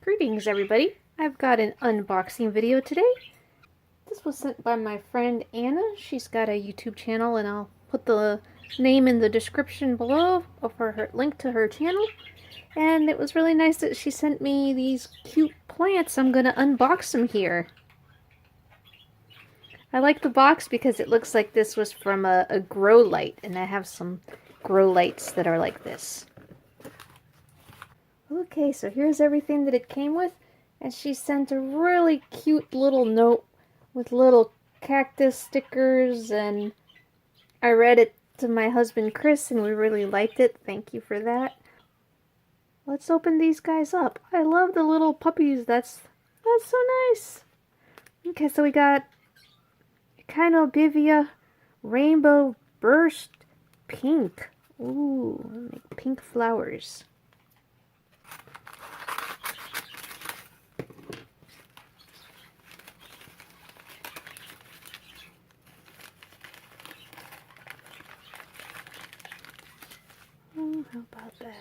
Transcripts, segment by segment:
Greetings everybody! I've got an unboxing video today. This was sent by my friend Anna. She's got a YouTube channel and I'll put the name in the description below for her link to her channel. And it was really nice that she sent me these cute plants. I'm gonna unbox them here. I like the box because it looks like this was from a grow light, and I have some grow lights that are like this. Okay, so here's everything that it came with, and she sent a really cute little note with little cactus stickers, and I read it to my husband Chris and we really liked it. Thank you for that. Let's open these guys up. I love the little puppies. That's so nice. Okay, so we got Kinobivia Rainbow Burst Pink. Ooh, like pink flowers. Oh, how about that?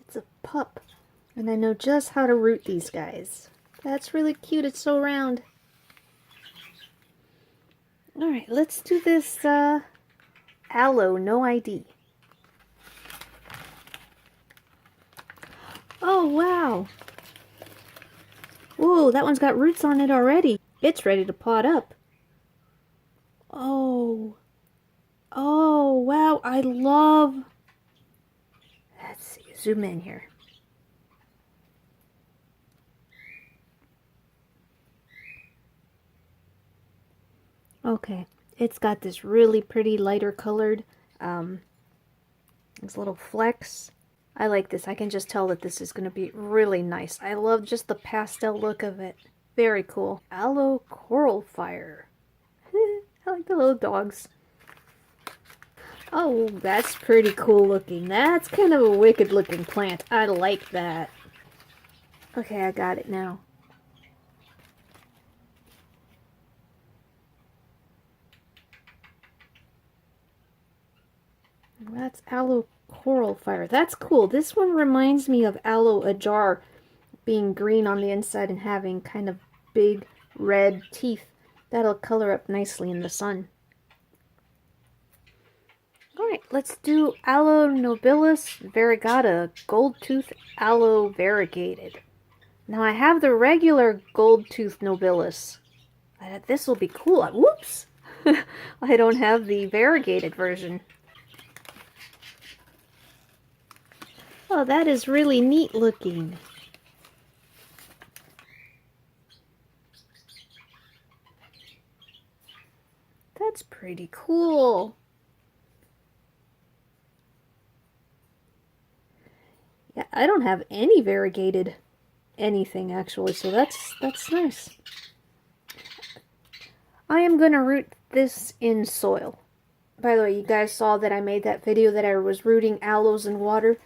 It's a pup, and I know just how to root these guys. That's really cute. It's so round. Alright, let's do this Aloe, no ID. Oh, wow. Whoa, that one's got roots on it already. It's ready to pot up. Oh. Oh, wow, I love... Let's see, zoom in here. Okay, it's got this really pretty lighter colored, these little flecks. I like this. I can just tell that this is going to be really nice. I love just the pastel look of it. Very cool. Aloe Coral Fire. I like the little dogs. Oh, that's pretty cool looking. That's kind of a wicked looking plant. I like that. Okay, I got it now. That's Aloe Coral Fire. That's cool. This one reminds me of Aloe Ajar being green on the inside and having kind of big red teeth. That'll color up nicely in the sun. Alright, let's do Aloe Nobilis Variegata Gold Tooth Aloe Variegated. Now I have the regular Gold Tooth Nobilis. This will be cool. Whoops! I don't have the variegated version. Oh, that is really neat looking. That's pretty cool. Yeah, I don't have any variegated anything actually, so that's nice. I am gonna root this in soil. By the way, you guys saw that I made that video that I was rooting aloes in water.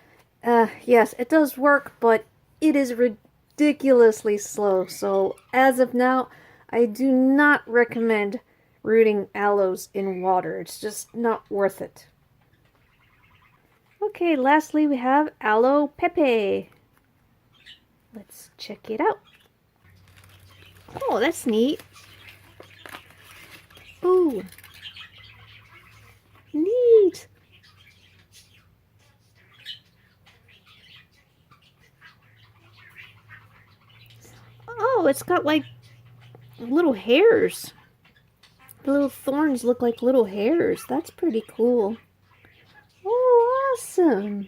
Yes, it does work, but it is ridiculously slow, so as of now, I do not recommend rooting aloes in water. It's just not worth it. Okay, lastly we have Aloe Pepe. Let's check it out. Oh, that's neat. Ooh. Neat. Oh, it's got like little hairs. The little thorns look like little hairs. That's pretty cool. Oh, awesome.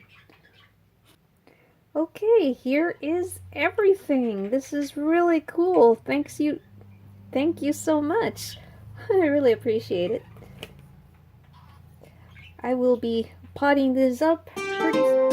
Okay, here is everything. This is really cool. Thank you so much. I really appreciate it. I will be potting this up pretty soon.